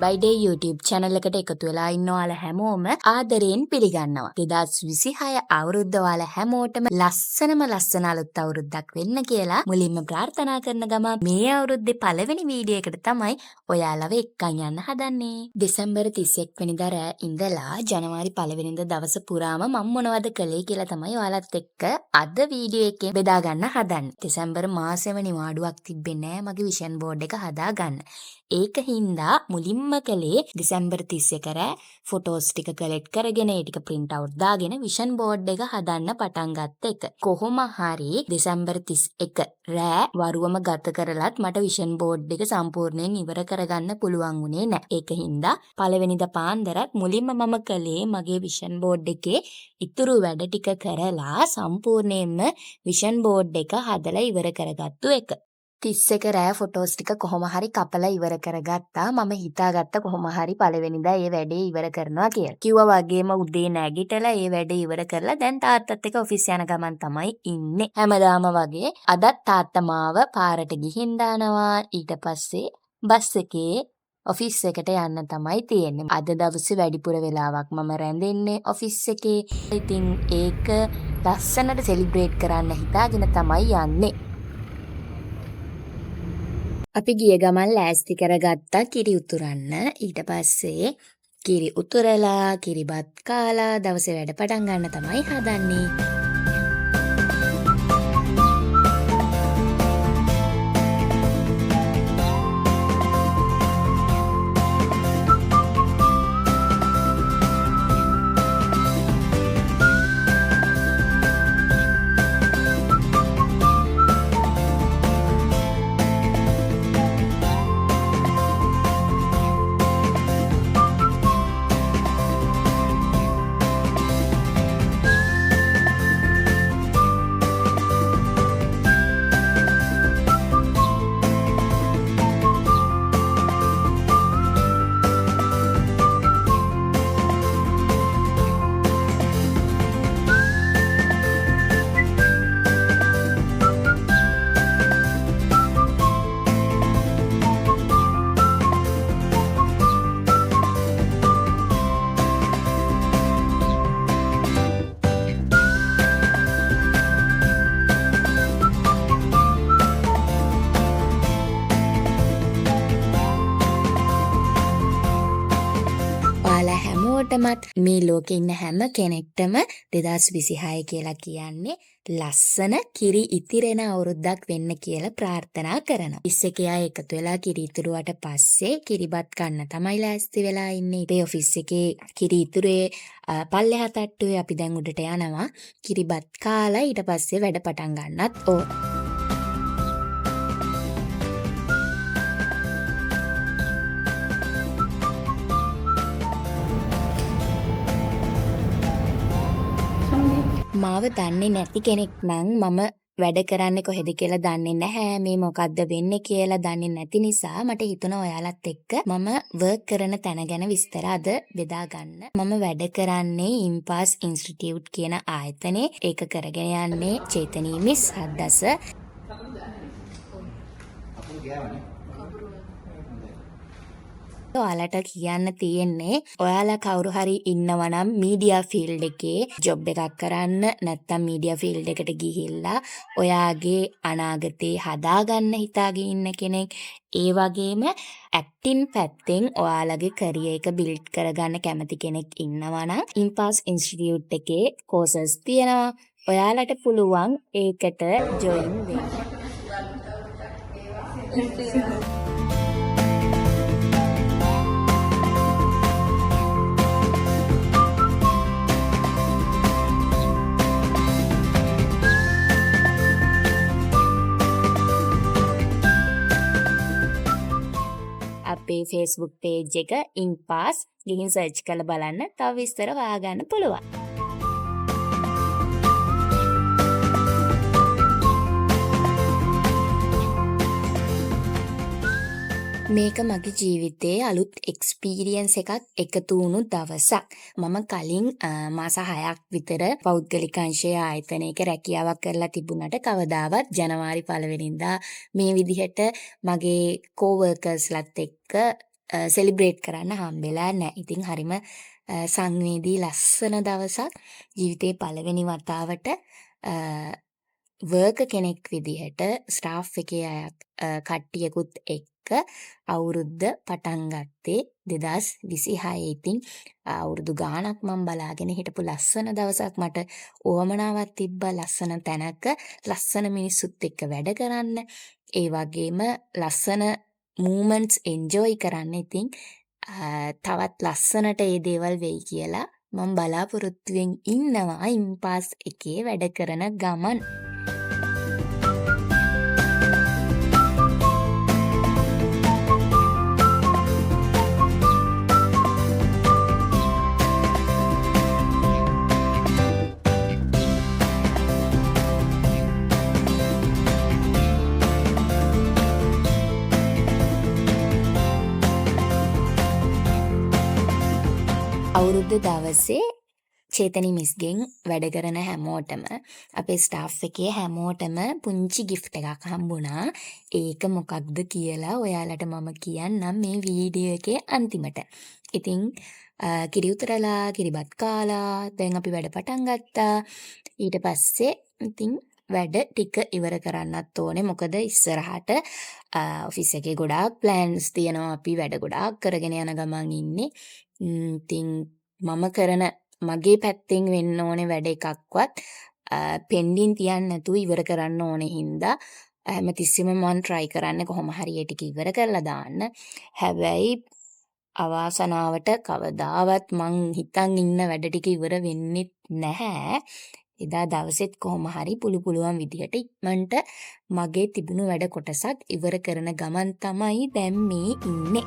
by day YouTube channel එකට එකතු වෙලා ඉන්න ඔයාලා හැමෝම ආදරයෙන් පිළිගන්නවා. 2026 අවුරුද්ද ඔයාලා හැමෝටම ලස්සන අලුත් අවුරුද්දක් වෙන්න කියලා මුලින්ම ප්‍රාර්ථනා කරන ගමන් මේ අවුරුද්දේ පළවෙනි වීඩියෝ එකට තමයි ඔයාලව එක්කන් යන්න හදන්නේ. දෙසැම්බර් 31 වෙනිදා රෑ ඉඳලා ජනවාරි 1 වෙනිදා දවස පුරාම මම මොනවද කළේ කියලා තමයි ඔයාලත් එක්ක අද වීඩියෝ එකේ බෙදා ගන්න හදන්නේ. දෙසැම්බර් මාසෙම නිවාඩුවක් තිබෙන්නේ නැහැ මගේ විෂන් බෝඩ් එක හදා ගන්න. ඒක හින්දා මුලින්ම කළේ දෙසැම්බර් 31 රෑ ෆොටෝස් ටික කලෙක්ට් කරගෙන ඒ ටික print out දාගෙන විෂන් බෝඩ් එක හදන්න පටන් ගත්ත එක. කොහොම හරි දෙසැම්බර් 31 රෑ වරුවම ගත කරලත් මට විෂන් බෝඩ් එක සම්පූර්ණයෙන් ඉවර කරගන්න පුළුවන් වුණේ නැහැ. ඒක හින්දා පළවෙනිදා පාන්දරත් මුලින්ම මම කළේ මගේ විෂන් බෝඩ් එකේ ඉතුරු වැඩ ටික කරලා සම්පූර්ණයෙන්ම විෂන් බෝඩ් එක හදලා ඉවර කරගත්තු එක. 31 රෑ ෆොටෝස් ටික කොහොම හරි කපලා ඉවර කරගත්තා. මම හිතාගත්ත කොහොම හරි පළවෙනිදා ඒ වැඩේ ඉවර කරනවා කියලා. කිව්වා වගේම උදේ නැගිටලා ඒ වැඩේ ඉවර කරලා දැන් තාත්තත් එක්ක ඔෆිස් යන ගමන් තමයි ඉන්නේ. හැමදාම වගේ අදත් තාත්තා මාව පාරට ගිහින් දානවා. ඊට පස්සේ බස් එකේ ඔෆිස් එකට යන්න තමයි තියෙන්නේ. අද දවසේ වැඩිපුර වෙලාවක් මම රැඳෙන්නේ ඔෆිස් එකේ. ඉතින් ඒක ලස්සනට සෙලිබ්‍රේට් කරන්න හිතාගෙන තමයි යන්නේ. අපි ගිය ගමන් ලෑස්ති කරගත්තා කිරි උතුරන්න. ඊට පස්සේ කිරි උතුරලා කිරිබත් කාලා දවසේ වැඩ පටන් ගන්න තමයි හදන්නේ. ඔයාලා හැමෝටමත් මේ ලෝකේ ඉන්න හැම කෙනෙක්ටම 2026 කියලා කියන්නේ ලස්සන කිරි ඉතිරෙන අවුරුද්දක් වෙන්න කියලා ප්‍රාර්ථනා කරනවා. ඉස්සෙකේ අය එකතු වෙලා කිරි ඉතුරුවට පස්සේ කිරිබත් කන්න තමයි ලෑස්ති වෙලා ඉන්නේ. ඒ ඔෆිස් එකේ කිරි ඉතුරුේ පල්ලෙහා තට්ටුවේ අපි දැන් උඩට යනවා. කිරිබත් කාලා ඊට පස්සේ වැඩ පටන් ගන්නත් ඕන. මාව දන්නේ නැති කෙනෙක් නම් මම වැඩ කරන්නේ කොහෙද කියලා දන්නේ නැහැ. මේ මොකද්ද වෙන්නේ කියලා දන්නේ නැති නිසා මට හිතුණා ඔයාලත් එක්ක මම වර්ක් කරන තැන ගැන විස්තර අද බෙදා ගන්න. මම වැඩ කරන්නේ ඉම්පාස් ඉන්ස්ටිටියුට් කියන ආයතනයේ. ඒක කරගෙන යන්නේ චේතනී මිස් හද්දස. ඔයාලට කියන්න තියෙන්නේ ඔයාලා කවුරු හරි ඉන්නවා නම් මීඩියා ෆීල්ඩ් එකේ ජොබ් එකක් කරන්න නැත්නම් මීඩියා ෆීල්ඩ් එකට ගිහිල්ලා ඔයාගේ අනාගතේ හදාගන්න හිතාගෙන ඉන්න කෙනෙක්, ඒ වගේම ඇක්ටින් පැත්තෙන් ඔයාලගේ කැරියර් එක බිල්ඩ් කරගන්න කැමති කෙනෙක් ඉන්නවා නම් ඉම්පාස් ඉන්ස්ටිටියුට් එකේ කෝසස් තියෙනවා. ඔයාලට පුළුවන් ඒකට ජොයින් වෙන්න. අපේ Facebook page එක ඉම්පාස් ගිහින් සර්ච් කරලා බලන්න. තව විස්තර හොයාගන්න පුළුවන්. මේක මගේ ජීවිතයේ අලුත් එක්ස්පීරියන්ස් එකක් එකතු වුණු දවසක්. මම කලින් මාස 6ක් විතර පෞද්ගලික අංශයේ ආයතනයක රැකියාවක් කරලා තිබුණාට කවදාවත් ජනවාරි 1 වෙනිදා මේ විදිහට මගේ කෝවර්කර්ස්ලත් එක්ක සෙලිබ්‍රේට් කරන්න හම්බෙලා නැහැ. ඉතින් හරිම සංවේදී ලස්සන දවසක් ජීවිතේ පළවෙනි වතාවට වර්කර් කෙනෙක් විදිහට ස්ටාෆ් එකේ අයත් කට්ටියකුත් එක්ක අවුරුද්ද පටන් ගත්තේ 2026. ඉතින් අවුරුදු ගාණක් මම බලාගෙන හිටපු ලස්සන දවසක් මට උවමනාවක් තිබ්බා ලස්සන තැනක ලස්සන මිනිස්සුත් එක්ක වැඩ කරන්න. ඒ වගේම ලස්සන මූමන්ට්ස් එන්ජොයි කරන්න. ඉතින් තවත් ලස්සනට ඒ දේවල් වෙයි කියලා මම බලාපොරොත්තුවෙන් ඉන්නවා ඉම්පාස් එකේ වැඩ කරන ගමන්. අවුරුද්ද දවසේ චේතනි මිස්ගෙන් වැඩ කරන හැමෝටම අපේ ස්ටාෆ් එකේ හැමෝටම පුංචි ගිෆ්ට් එකක් හම්බුණා. ඒක මොකක්ද කියලා ඔයාලට මම කියන්නම් මේ වීඩියෝ එකේ අන්තිමට. ඉතින් කිරි උතරලා කිරිබත් කාලා දැන් අපි වැඩ පටන් ගත්තා. ඊට පස්සේ ඉතින් වැඩ ටික ඉවර කරන්නත් ඕනේ. මොකද ඉස්සරහට ඔෆිස් එකේ ගොඩාක් ප්ලෑන්ස් තියෙනවා. අපි වැඩ ගොඩාක් කරගෙන යන ගමන් ඉන්නේ. ඉතින් මම කරන මගේ පැත්තෙන් වෙන්න ඕනේ වැඩ එකක්වත් පෙන්ඩින් තියන්න නැතුව ඉවර කරන්න ඕනේ හින්දා හැමතිස්සෙම මම try කරන්නේ කොහොම හරි ඒ ටික ඉවර කරලා දාන්න. හැබැයි අවාසනාවට කවදාවත් මං හිතන් ඉන්න වැඩ ටික ඉවර වෙන්නේ නැහැ. එදා දවසෙත් කොහොම හරි පුළුවන් විදිහට ඉක්මනට මගේ තිබුණු වැඩ කොටසක් ඉවර කරන ගමන් තමයි දැන් මේ ඉන්නේ.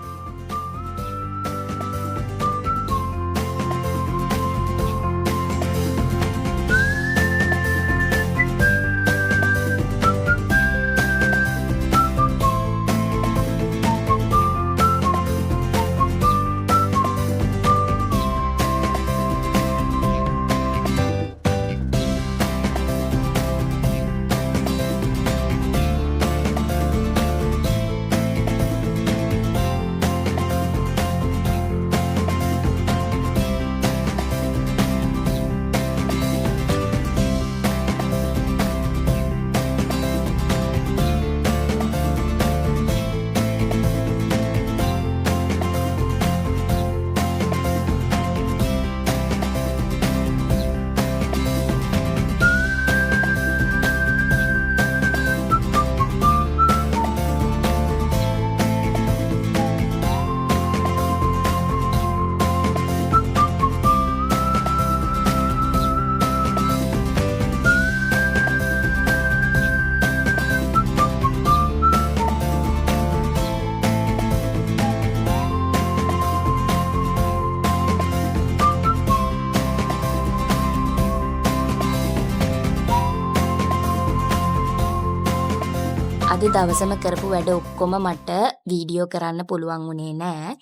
අද දවසම කරපු වැඩ ඔක්කොම මට වීඩියෝ කරන්න පුළුවන් වුණේ නෑ.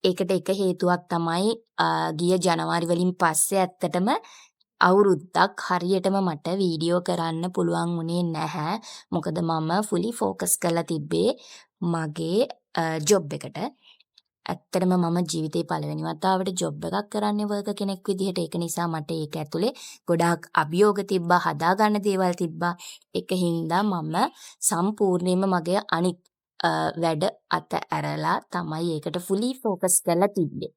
ඒකට එක හේතුවක් තමයි ගිය ජනවාරි වලින් පස්සේ ඇත්තටම අවුරුද්දක් හරියටම මට වීඩියෝ කරන්න පුළුවන් වුණේ නැහැ. මොකද මම fully focus කරලා තිබ්බේ මගේ ජොබ් එකට. ඇත්තටම මම ජීවිතේ පළවෙනි වතාවට ජොබ් එකක් කරන්නේ වර්කර් කෙනෙක් විදිහට. ඒක නිසා මට ඒක ඇතුලේ ගොඩාක් අභියෝග තිබ්බා, හදාගන්න දේවල් තිබ්බා. ඒක හින්දා මම සම්පූර්ණයෙන්ම මගේ අනිත් වැඩ අත ඇරලා තමයි ඒකට fully focus කරලා තිබ්බේ.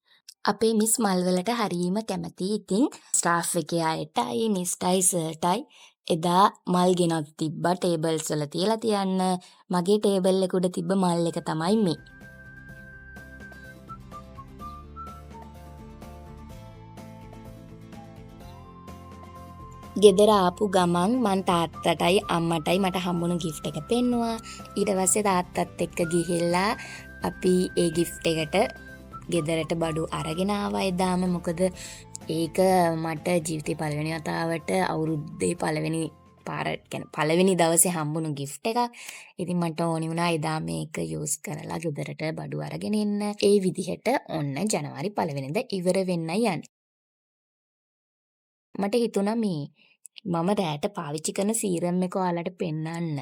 අපේ මිස් මල්වලට හරීම කැමතියි. ඉතින් ස්ටාෆ් එකේ අයටයි මිස්ටයි සර්ටයි එදා මල් ගෙනත් තිබ්බා ටේබල්ස් වල තියලා තියන්න. මගේ ටේබල් එක උඩ තිබ්බ මල් එක තමයි මේ. ගෙදර ආපු ගමන් මං තාත්තටයි අම්මටයි මට හම්බුණු ගිෆ්ට් එක පෙන්නුවා. ඊට පස්සේ තාත්තත් එක්ක ගිහිල්ලා අපි ඒ ගිෆ්ට් එකට ගෙදරට බඩු අරගෙන ආවා එදාම. මොකද ඒක මට ජීවිතේ පළවෙනි වතාවට අවුරුද්දේ පළවෙනි දවසේ හම්බුණු ගිෆ්ට් එකක්. ඉතින් මට ඕනි වුණා එදා මේක යූස් කරලා ගෙදරට බඩු අරගෙන එන්න. ඒ විදිහට ඔන්න ජනවාරි 1 වෙනිදා ඉවර වෙන්නයි යන්නේ. මට හිතුණා මේ මම රෑට පාවිච්චි කරන සීරම් එක ඔයාලට පෙන්වන්න.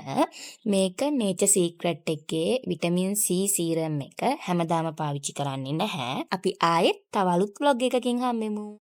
මේක Nature Secret එකේ විටමින් C සීරම් එක. හැමදාම පාවිච්චි කරන්නේ නැහැ. අපි ආයෙත් තව අලුත් vlog එකකින් හම්බෙමු.